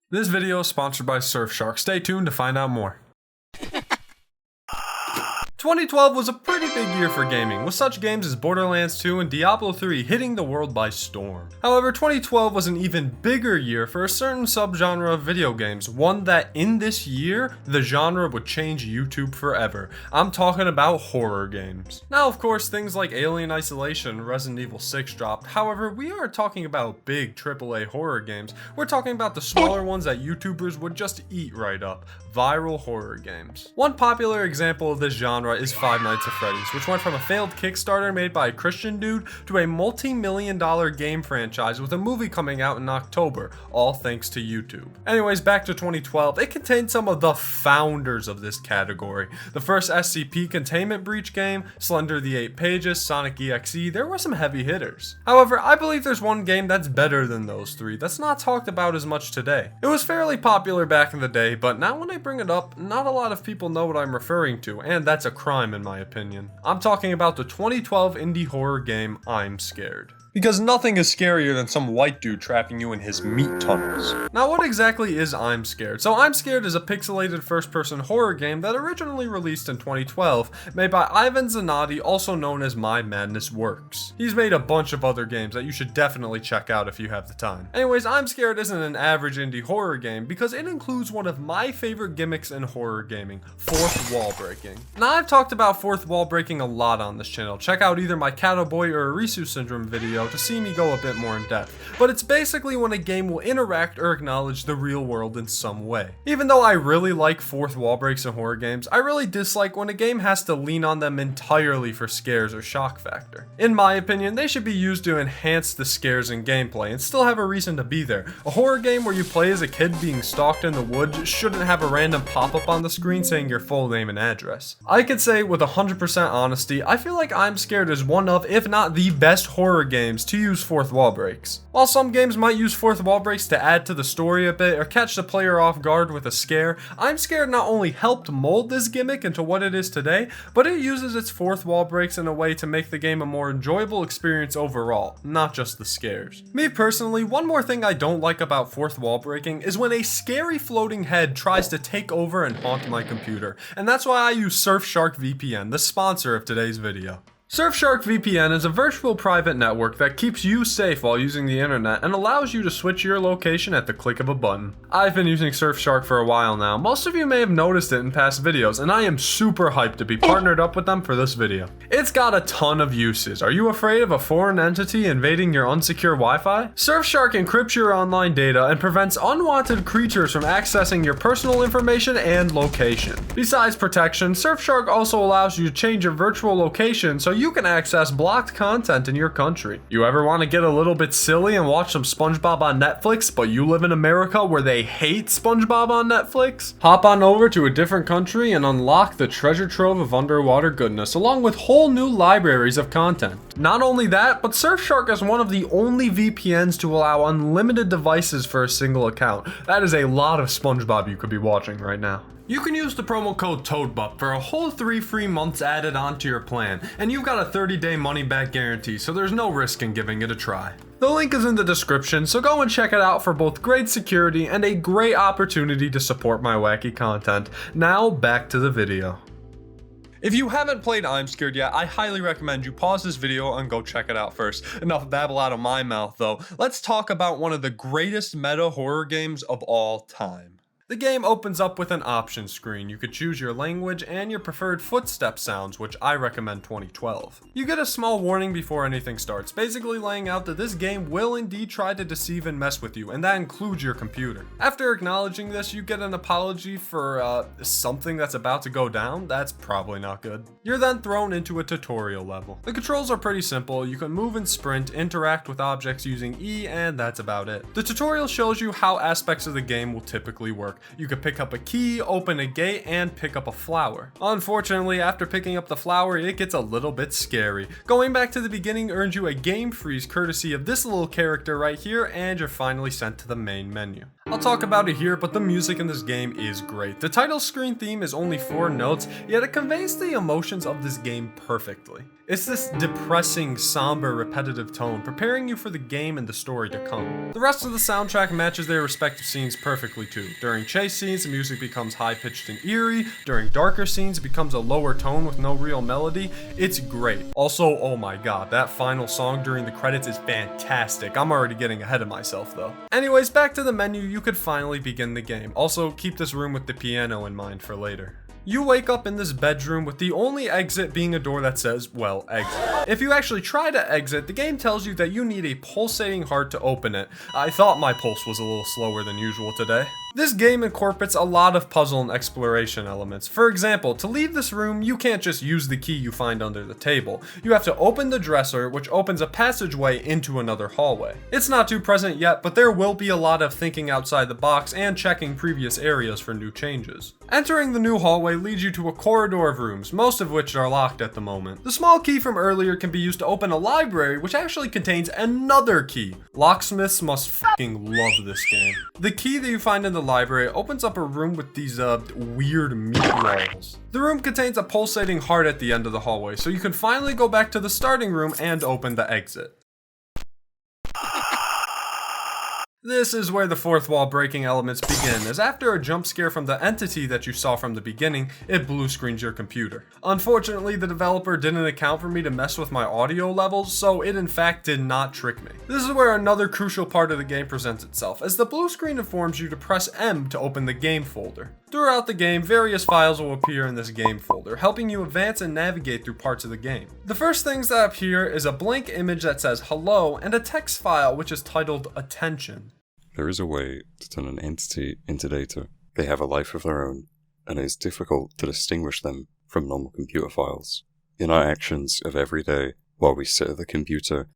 This video is sponsored by Surfshark. Stay tuned to find out more. 2012 was a pretty big year for gaming, with such games as Borderlands 2 and Diablo 3 hitting the world by storm. However, 2012 was an even bigger year for a certain subgenre of video games, one that in this year, the genre would change YouTube forever. I'm talking about horror games. Now, of course, things like Alien Isolation and Resident Evil 6 dropped. However, we aren't talking about big AAA horror games. We're talking about the smaller ones that YouTubers would just eat right up. Viral horror games. One popular example of this genre is Five Nights at Freddy's, which went from a failed Kickstarter made by a Christian dude to a multi-million-dollar game franchise with a movie coming out in October, all thanks to YouTube. Anyways, back to 2012, it contained some of the founders of this category. The first SCP Containment Breach game, Slender the 8 Pages, Sonic EXE, there were some heavy hitters. However, I believe there's one game that's better than those three that's not talked about as much today. It was fairly popular back in the day, but now when I bring it up, not a lot of people know what I'm referring to, and that's a crime in my opinion. I'm talking about the 2012 indie horror game I'm Scared. Because nothing is scarier than some white dude trapping you in his meat tunnels. Now, what exactly is I'm Scared? So I'm Scared is a pixelated first-person horror game that originally released in 2012, made by Ivan Zanotti, also known as My Madness Works. He's made a bunch of other games that you should definitely check out if you have the time. Anyways, I'm Scared isn't an average indie horror game because it includes one of my favorite gimmicks in horror gaming, fourth wall breaking. Now, I've talked about fourth wall breaking a lot on this channel. Check out either my Cowboy or Irisu Syndrome video to see me go a bit more in depth, but it's basically when a game will interact or acknowledge the real world in some way. Even though I really like fourth wall breaks in horror games, I really dislike when a game has to lean on them entirely for scares or shock factor. In my opinion, they should be used to enhance the scares in gameplay and still have a reason to be there. A horror game where you play as a kid being stalked in the woods shouldn't have a random pop-up on the screen saying your full name and address. I could say with 100% honesty, I feel like I'm Scared is one of, if not the best horror games to use fourth wall breaks. While some games might use fourth wall breaks to add to the story a bit or catch the player off guard with a scare, I'm Scared not only helped mold this gimmick into what it is today, but it uses its fourth wall breaks in a way to make the game a more enjoyable experience overall, not just the scares. Me personally, one more thing I don't like about fourth wall breaking is when a scary floating head tries to take over and haunt my computer, and that's why I use Surfshark VPN, the sponsor of today's video. Surfshark VPN is a virtual private network that keeps you safe while using the internet and allows you to switch your location at the click of a button. I've been using Surfshark for a while now. Most of you may have noticed it in past videos, and I am super hyped to be partnered up with them for this video. It's got a ton of uses. Are you afraid of a foreign entity invading your unsecure Wi-Fi? Surfshark encrypts your online data and prevents unwanted creatures from accessing your personal information and location. Besides protection, Surfshark also allows you to change your virtual location so you can access blocked content in your country. You ever want to get a little bit silly and watch some SpongeBob on Netflix, but you live in America where they hate SpongeBob on Netflix? Hop on over to a different country and unlock the treasure trove of underwater goodness, along with whole new libraries of content. Not only that, but Surfshark is one of the only VPNs to allow unlimited devices for a single account. That is a lot of SpongeBob you could be watching right now. You can use the promo code TOADBUP for a whole 3 free months added onto your plan, and you've got a 30-day money-back guarantee, so there's no risk in giving it a try. The link is in the description, so go and check it out for both great security and a great opportunity to support my wacky content. Now, back to the video. If you haven't played I'm Scared yet, I highly recommend you pause this video and go check it out first. Enough babble out of my mouth though. Let's talk about one of the greatest meta horror games of all time. The game opens up with an option screen. You could choose your language and your preferred footstep sounds, which I recommend 2012. You get a small warning before anything starts, basically laying out that this game will indeed try to deceive and mess with you, and that includes your computer. After acknowledging this, you get an apology for something that's about to go down. That's probably not good. You're then thrown into a tutorial level. The controls are pretty simple. You can move and sprint, interact with objects using E, and that's about it. The tutorial shows you how aspects of the game will typically work. You could pick up a key, open a gate, and pick up a flower. Unfortunately, after picking up the flower, it gets a little bit scary. Going back to the beginning earns you a game freeze courtesy of this little character right here, and you're finally sent to the main menu. I'll talk about it here, but the music in this game is great. The title screen theme is only 4 notes, yet it conveys the emotions of this game perfectly. It's this depressing, somber, repetitive tone, preparing you for the game and the story to come. The rest of the soundtrack matches their respective scenes perfectly too. During chase scenes, the music becomes high-pitched and eerie. During darker scenes, it becomes a lower tone with no real melody. It's great. Also, oh my god, that final song during the credits is fantastic. I'm already getting ahead of myself though. Anyways, back to the menu, you could finally begin the game. Also, keep this room with the piano in mind for later. You wake up in this bedroom with the only exit being a door that says, well, exit. If you actually try to exit, the game tells you that you need a pulsating heart to open it. I thought my pulse was a little slower than usual today. This game incorporates a lot of puzzle and exploration elements. For example, to leave this room, you can't just use the key you find under the table. You have to open the dresser, which opens a passageway into another hallway. It's not too present yet, but there will be a lot of thinking outside the box and checking previous areas for new changes. Entering the new hallway leads you to a corridor of rooms, most of which are locked at the moment. The small key from earlier can be used to open a library, which actually contains another key. Locksmiths must fucking love this game. The key that you find in the library opens up a room with these weird meat walls. The room contains a pulsating heart at the end of the hallway, so you can finally go back to the starting room and open the exit. This is where the fourth wall breaking elements begin, as after a jump scare from the entity that you saw from the beginning, it blue screens your computer. Unfortunately, the developer didn't account for me to mess with my audio levels, so it in fact did not trick me. This is where another crucial part of the game presents itself, as the blue screen informs you to press M to open the game folder. Throughout the game, various files will appear in this game folder, helping you advance and navigate through parts of the game. The first things that appear is a blank image that says hello and a text file which is titled attention. There is a way to turn an entity into data. They have a life of their own, and it is difficult to distinguish them from normal computer files. In our actions of every day, while we sit at the computer,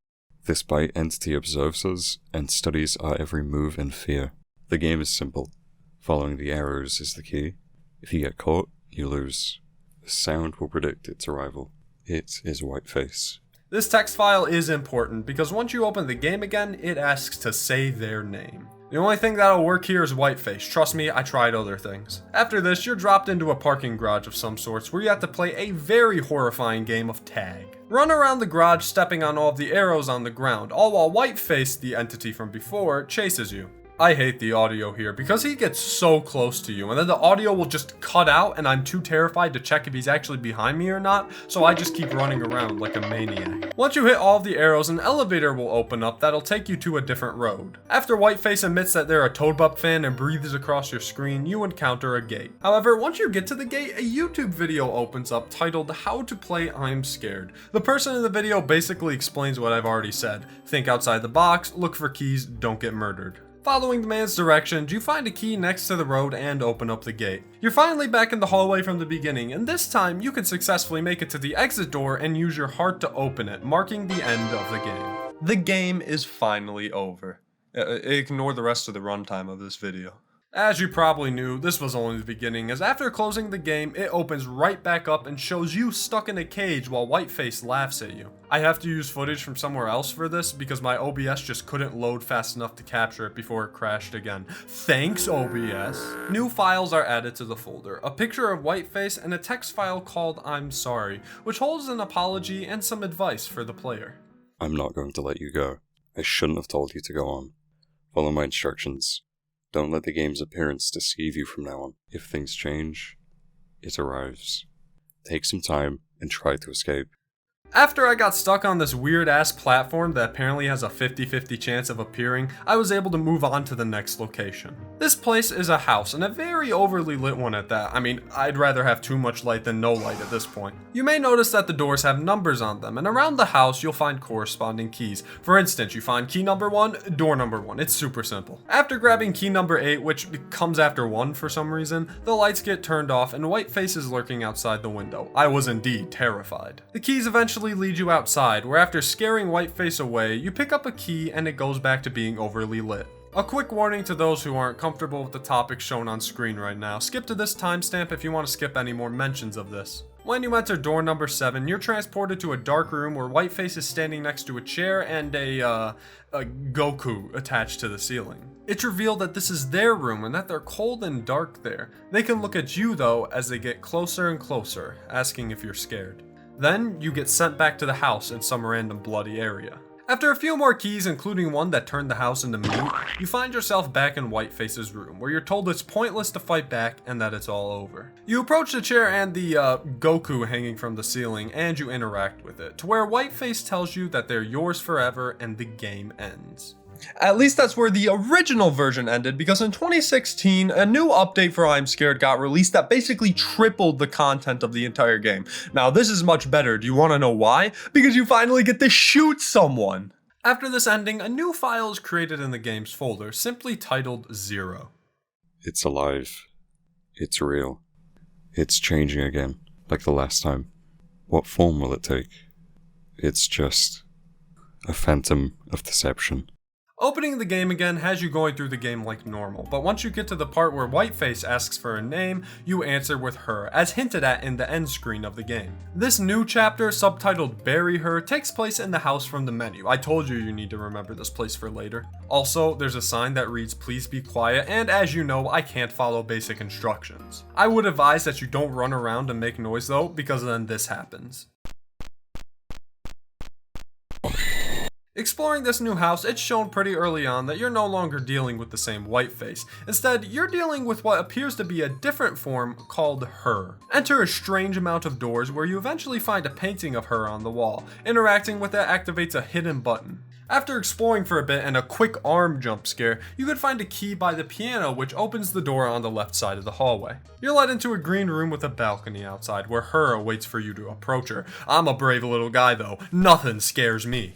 this byte entity observes us and studies our every move in fear. The game is simple. Following the arrows is the key. If you get caught, you lose. The sound will predict its arrival. It is Whiteface. This text file is important because once you open the game again, it asks to say their name. The only thing that'll work here is Whiteface. Trust me, I tried other things. After this, you're dropped into a parking garage of some sorts where you have to play a very horrifying game of tag. Run around the garage stepping on all of the arrows on the ground, all while Whiteface, the entity from before, chases you. I hate the audio here because he gets so close to you and then the audio will just cut out and I'm too terrified to check if he's actually behind me or not, so I just keep running around like a maniac. Once you hit all of the arrows, an elevator will open up that'll take you to a different road. After Whiteface admits that they're a Toadbup fan and breathes across your screen, you encounter a gate. However, once you get to the gate, a YouTube video opens up titled How to Play I'm Scared. The person in the video basically explains what I've already said. Think outside the box, look for keys, don't get murdered. Following the man's directions, you find a key next to the road and open up the gate. You're finally back in the hallway from the beginning, and this time you can successfully make it to the exit door and use your heart to open it, marking the end of the game. The game is finally over. Ignore the rest of the runtime of this video. As you probably knew, this was only the beginning, as after closing the game, it opens right back up and shows you stuck in a cage while Whiteface laughs at you. I have to use footage from somewhere else for this because my OBS just couldn't load fast enough to capture it before it crashed again. Thanks, OBS. New files are added to the folder, a picture of Whiteface and a text file called I'm Sorry, which holds an apology and some advice for the player. I'm not going to let you go. I shouldn't have told you to go on. Follow my instructions. Don't let the game's appearance deceive you from now on. If things change, it arrives. Take some time and try to escape. After I got stuck on this weird ass platform that apparently has a 50-50 chance of appearing, I was able to move on to the next location. This place is a house, and a very overly lit one at that. I mean, I'd rather have too much light than no light at this point. You may notice that the doors have numbers on them, and around the house you'll find corresponding keys. For instance, you find key number 1, door number 1. It's super simple. After grabbing key number 8, which comes after 1 for some reason, the lights get turned off and Whiteface is lurking outside the window. I was indeed terrified. The keys eventually lead you outside, where after scaring Whiteface away, you pick up a key and it goes back to being overly lit. A quick warning to those who aren't comfortable with the topics shown on screen right now. Skip to this timestamp if you want to skip any more mentions of this. When you enter door number 7, you're transported to a dark room where Whiteface is standing next to a chair and a Goku attached to the ceiling. It's revealed that this is their room and that they're cold and dark there. They can look at you though as they get closer and closer, asking if you're scared. Then you get sent back to the house in some random bloody area. After a few more keys, including one that turned the house into meat, you find yourself back in Whiteface's room, where you're told it's pointless to fight back and that it's all over. You approach the chair and the Goku hanging from the ceiling, and you interact with it, to where Whiteface tells you that they're yours forever and the game ends. At least that's where the original version ended, because in 2016, a new update for IMSCARED got released that basically tripled the content of the entire game. Now, this is much better. Do you want to know why? Because you finally get to shoot someone! After this ending, a new file is created in the game's folder, simply titled 0. It's alive. It's real. It's changing again, like the last time. What form will it take? It's just a phantom of deception. Opening the game again has you going through the game like normal, but once you get to the part where Whiteface asks for a name, you answer with her, as hinted at in the end screen of the game. This new chapter, subtitled Bury Her, takes place in the house from the menu. I told you you need to remember this place for later. Also, there's a sign that reads please be quiet, and as you know, I can't follow basic instructions. I would advise that you don't run around and make noise though, because then this happens. Exploring this new house, it's shown pretty early on that you're no longer dealing with the same Whiteface. Instead, you're dealing with what appears to be a different form called her. Enter a strange amount of doors where you eventually find a painting of her on the wall. Interacting with it activates a hidden button. After exploring for a bit and a quick arm jump scare, you could find a key by the piano which opens the door on the left side of the hallway. You're led into a green room with a balcony outside where her awaits for you to approach her. I'm a brave little guy though, nothing scares me.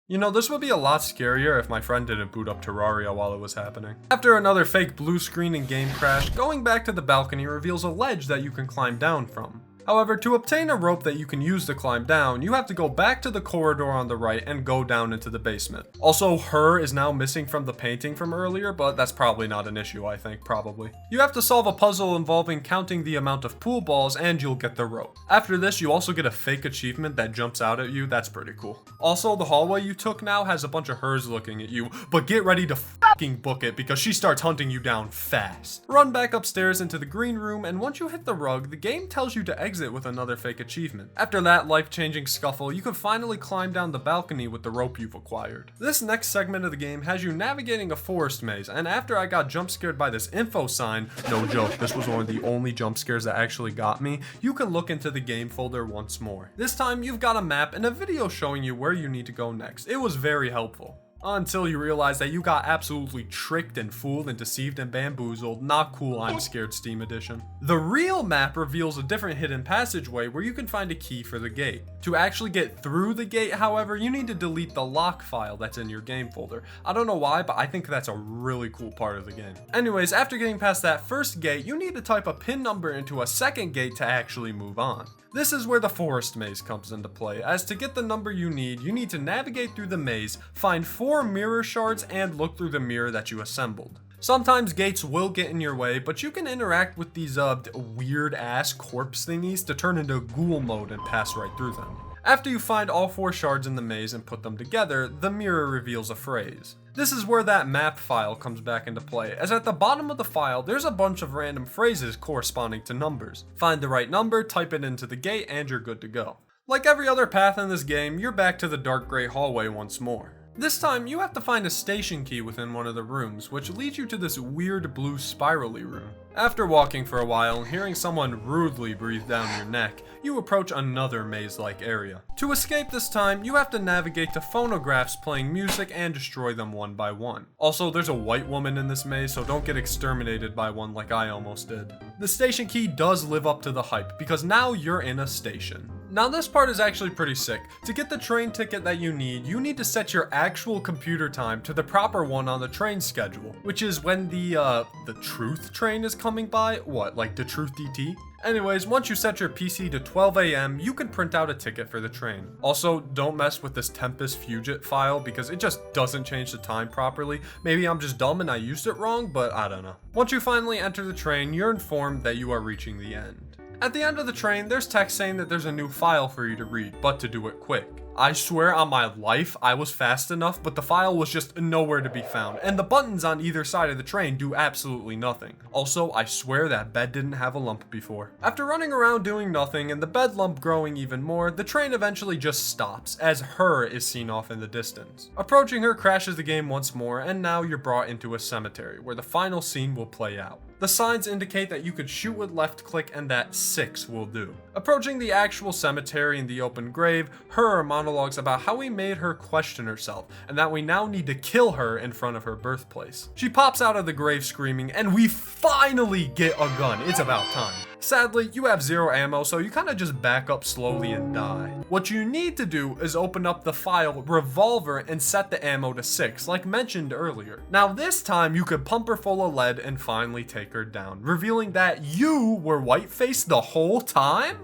You know, this would be a lot scarier if my friend didn't boot up Terraria while it was happening. After another fake blue screen and game crash, going back to the balcony reveals a ledge that you can climb down from. However, to obtain a rope that you can use to climb down, you have to go back to the corridor on the right and go down into the basement. Also, her is now missing from the painting from earlier, but that's probably not an issue, I think, probably. You have to solve a puzzle involving counting the amount of pool balls and you'll get the rope. After this, you also get a fake achievement that jumps out at you, that's pretty cool. Also, the hallway you took now has a bunch of hers looking at you, but get ready to fucking book it because she starts hunting you down fast. Run back upstairs into the green room, and once you hit the rug, the game tells you to exit with another fake achievement. After that life-changing scuffle, you can finally climb down the balcony with the rope you've acquired. This next segment of the game has you navigating a forest maze, and after I got jump scared by this info sign, no joke, this was one of the only jump scares that actually got me, you can look into the game folder once more. This time you've got a map and a video showing you where you need to go next. It was very helpful. Until you realize that you got absolutely tricked and fooled and deceived and bamboozled. Not cool, I'm Scared Steam Edition. The real map reveals a different hidden passageway where you can find a key for the gate. To actually get through the gate, however, you need to delete the lock file that's in your game folder. I don't know why, but I think that's a really cool part of the game. Anyways, after getting past that first gate, you need to type a pin number into a second gate to actually move on. This is where the forest maze comes into play, as to get the number you need to navigate through the maze, find 4 mirror shards, and look through the mirror that you assembled. Sometimes gates will get in your way, but you can interact with these weird ass corpse thingies to turn into ghoul mode and pass right through them. After you find all 4 shards in the maze and put them together, the mirror reveals a phrase. This is where that map file comes back into play, as at the bottom of the file, there's a bunch of random phrases corresponding to numbers. Find the right number, type it into the gate, and you're good to go. Like every other path in this game, you're back to the dark gray hallway once more. This time, you have to find a station key within one of the rooms, which leads you to this weird blue spirally room. After walking for a while and hearing someone rudely breathe down your neck, you approach another maze-like area. To escape this time, you have to navigate to phonographs playing music and destroy them one by one. Also, there's a white woman in this maze, so don't get exterminated by one like I almost did. The station key does live up to the hype, because now you're in a station. Now this part is actually pretty sick. To get the train ticket that you need to set your actual computer time to the proper one on the train schedule, which is when the truth train is coming by. What, like the truth DT? Anyways, once you set your PC to 12 AM, you can print out a ticket for the train. Also, don't mess with this Tempest Fugit file because it just doesn't change the time properly. Maybe I'm just dumb and I used it wrong, but I don't know. Once you finally enter the train, you're informed that you are reaching the end. At the end of the train, there's text saying that there's a new file for you to read, but to do it quick. I swear on my life I was fast enough, but the file was just nowhere to be found, and the buttons on either side of the train do absolutely nothing. Also, I swear that bed didn't have a lump before. After running around doing nothing and the bed lump growing even more, the train eventually just stops, as her is seen off in the distance. Approaching her crashes the game once more, and now you're brought into a cemetery, where the final scene will play out. The signs indicate that you could shoot with left click and that 6 will do. Approaching the actual cemetery in the open grave, her monologues about how we made her question herself and that we now need to kill her in front of her birthplace. She pops out of the grave screaming, and we finally get a gun. It's about time. Sadly, you have 0 ammo, so you kind of just back up slowly and die. What you need to do is open up the file revolver and set the ammo to 6, like mentioned earlier. Now this time you could pump her full of lead and finally take her down, revealing that you were Whiteface the whole time?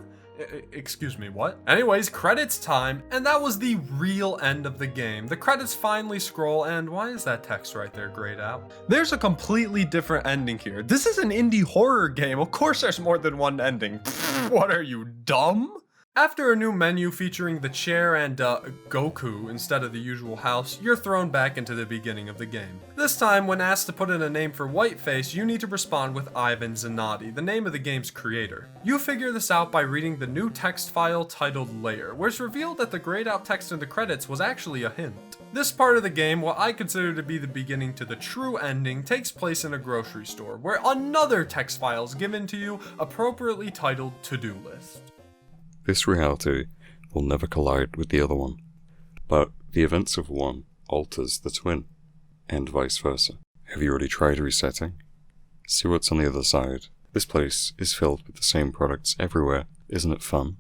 Excuse me, what? Anyways, credits time, and that was the real end of the game. The credits finally scroll, and why is that text right there grayed out? There's a completely different ending here. This is an indie horror game. Of course there's more than one ending. What are you, dumb? After a new menu featuring the chair and Goku instead of the usual house, you're thrown back into the beginning of the game. This time, when asked to put in a name for Whiteface, you need to respond with Ivan Zanotti, the name of the game's creator. You figure this out by reading the new text file titled Layer, where it's revealed that the grayed out text in the credits was actually a hint. This part of the game, what I consider to be the beginning to the true ending, takes place in a grocery store, where another text file is given to you, appropriately titled To-Do List. This reality will never collide with the other one, but the events of one alters the twin, and vice versa. Have you already tried resetting? See what's on the other side. This place is filled with the same products everywhere. Isn't it fun?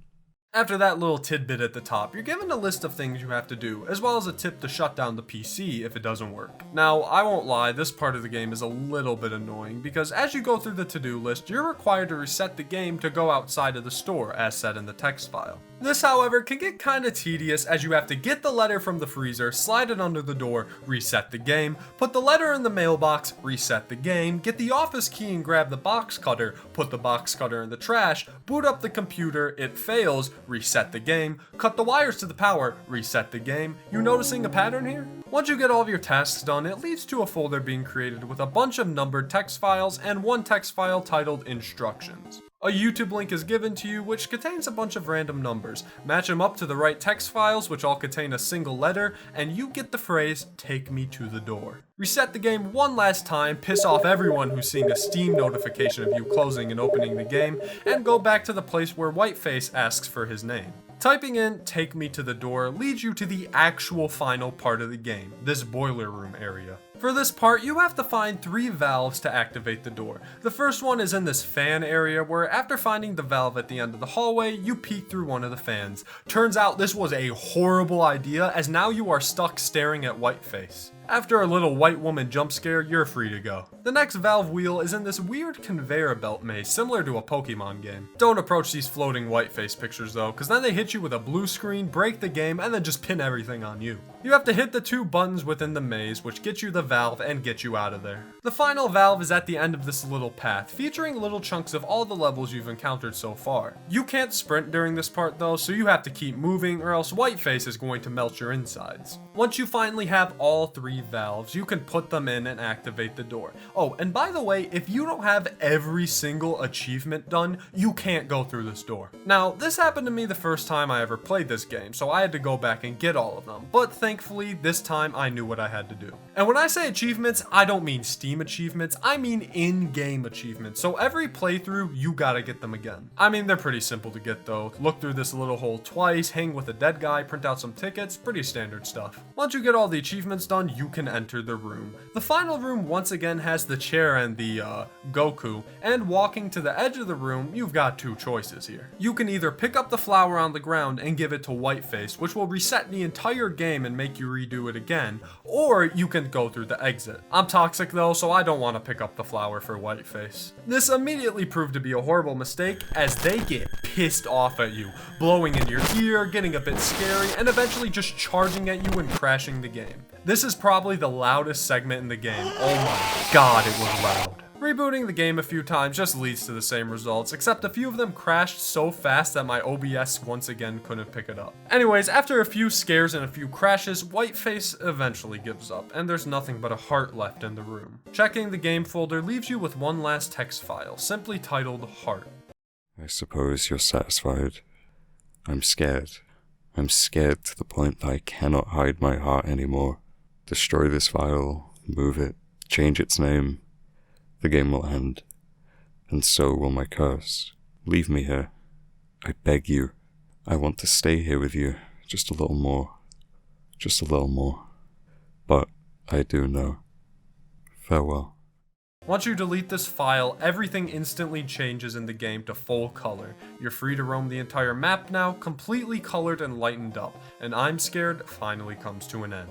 After that little tidbit at the top, you're given a list of things you have to do, as well as a tip to shut down the PC if it doesn't work. Now, I won't lie, this part of the game is a little bit annoying, because as you go through the to-do list, you're required to reset the game to go outside of the store, as said in the text file. This, however, can get kinda tedious as you have to get the letter from the freezer, slide it under the door, reset the game, put the letter in the mailbox, reset the game, get the office key and grab the box cutter, put the box cutter in the trash, boot up the computer, it fails, reset the game, cut the wires to the power, reset the game. You noticing a pattern here? Once you get all of your tasks done, it leads to a folder being created with a bunch of numbered text files and one text file titled Instructions. A YouTube link is given to you which contains a bunch of random numbers. Match them up to the right text files which all contain a single letter, and you get the phrase, "Take me to the door." Reset the game one last time, piss off everyone who's seeing a Steam notification of you closing and opening the game, and go back to the place where Whiteface asks for his name. Typing in "Take me to the door" leads you to the actual final part of the game, this boiler room area. For this part, you have to find 3 valves to activate the door. The first one is in this fan area where after finding the valve at the end of the hallway, you peek through one of the fans. Turns out this was a horrible idea as now you are stuck staring at Whiteface. After a little white woman jump scare, you're free to go. The next valve wheel is in this weird conveyor belt maze similar to a Pokemon game. Don't approach these floating Whiteface pictures though, cause then they hit you with a blue screen, break the game, and then just pin everything on you. You have to hit the 2 buttons within the maze which get you the valve and get you out of there. The final valve is at the end of this little path, featuring little chunks of all the levels you've encountered so far. You can't sprint during this part though, so you have to keep moving or else Whiteface is going to melt your insides. Once you finally have all 3 valves, you can put them in and activate the door. Oh, and by the way, if you don't have every single achievement done, you can't go through this door. Now, this happened to me the first time I ever played this game, so I had to go back and get all of them, but thankfully, this time I knew what I had to do. And when I say achievements, I don't mean Steam achievements, I mean in-game achievements, so every playthrough, you gotta get them again. I mean, they're pretty simple to get though. Look through this little hole twice, hang with a dead guy, print out some tickets, pretty standard stuff. Once you get all the achievements done, you can enter the room. The final room once again has the chair and the Goku, and walking to the edge of the room, you've got 2 choices here. You can either pick up the flower on the ground and give it to Whiteface, which will reset the entire game and make you redo it again, or you can go through the exit. I'm toxic though, so I don't want to pick up the flower for Whiteface. This immediately proved to be a horrible mistake as they get pissed off at you, blowing in your ear, getting a bit scary, and eventually just charging at you and crashing the game. This is probably the loudest segment in the game. Oh my god, it was loud. Rebooting the game a few times just leads to the same results, except a few of them crashed so fast that my OBS once again couldn't pick it up. Anyways, after a few scares and a few crashes, Whiteface eventually gives up, and there's nothing but a heart left in the room. Checking the game folder leaves you with one last text file, simply titled Heart. I suppose you're satisfied. I'm scared. I'm scared to the point that I cannot hide my heart anymore. Destroy this file, move it, change its name. The game will end, and so will my curse. Leave me here. I beg you. I want to stay here with you, just a little more. Just a little more. But I do know. Farewell. Once you delete this file, everything instantly changes in the game to full color. You're free to roam the entire map now, completely colored and lightened up, and I'm Scared finally comes to an end.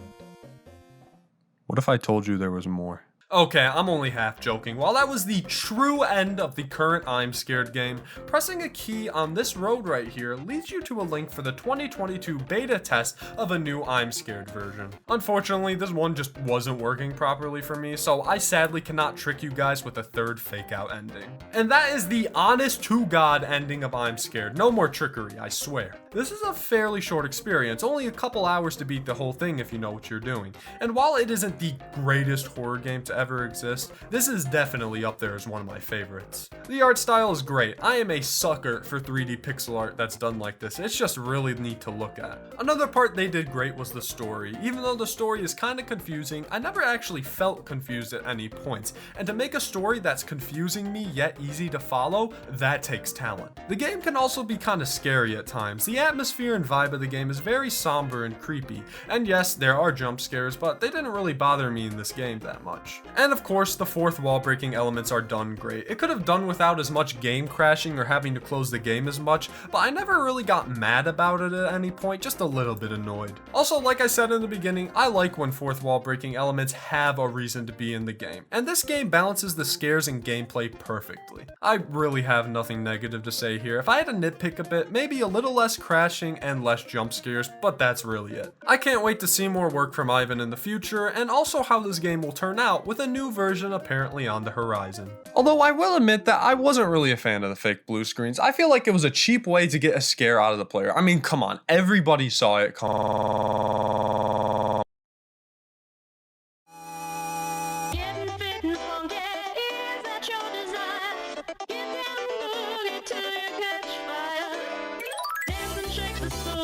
What if I told you there was more? Okay, I'm only half joking. While that was the true end of the current I'm Scared game, pressing a key on this road right here leads you to a link for the 2022 beta test of a new I'm Scared version. Unfortunately, this one just wasn't working properly for me, so I sadly cannot trick you guys with a third fake out ending. And that is the honest to God ending of I'm Scared. No more trickery, I swear. This is a fairly short experience, only a couple hours to beat the whole thing if you know what you're doing. And while it isn't the greatest horror game to ever exist, this is definitely up there as one of my favorites. The art style is great. I am a sucker for 3D pixel art that's done like this. It's just really neat to look at. Another part they did great was the story. Even though the story is kind of confusing, I never actually felt confused at any points. And to make a story that's confusing me yet easy to follow, that takes talent. The game can also be kind of scary at times. The atmosphere and vibe of the game is very somber and creepy. And yes, there are jump scares, but they didn't really bother me in this game that much. And of course, the fourth wall breaking elements are done great. It could have done without as much game crashing or having to close the game as much, but I never really got mad about it at any point, just a little bit annoyed. Also, like I said in the beginning, I like when fourth wall breaking elements have a reason to be in the game. And this game balances the scares and gameplay perfectly. I really have nothing negative to say here. If I had to nitpick a bit, maybe a little less crashing and less jump scares, but that's really it. I can't wait to see more work from Ivan in the future, and also how this game will turn out with a new version apparently on the horizon. Although I will admit that I wasn't really a fan of the fake blue screens. I feel like it was a cheap way to get a scare out of the player. I mean, come on, everybody saw it. Getting fit and funky, is that your desire? Get down and move it till you catch fire. Dance and shake the soul.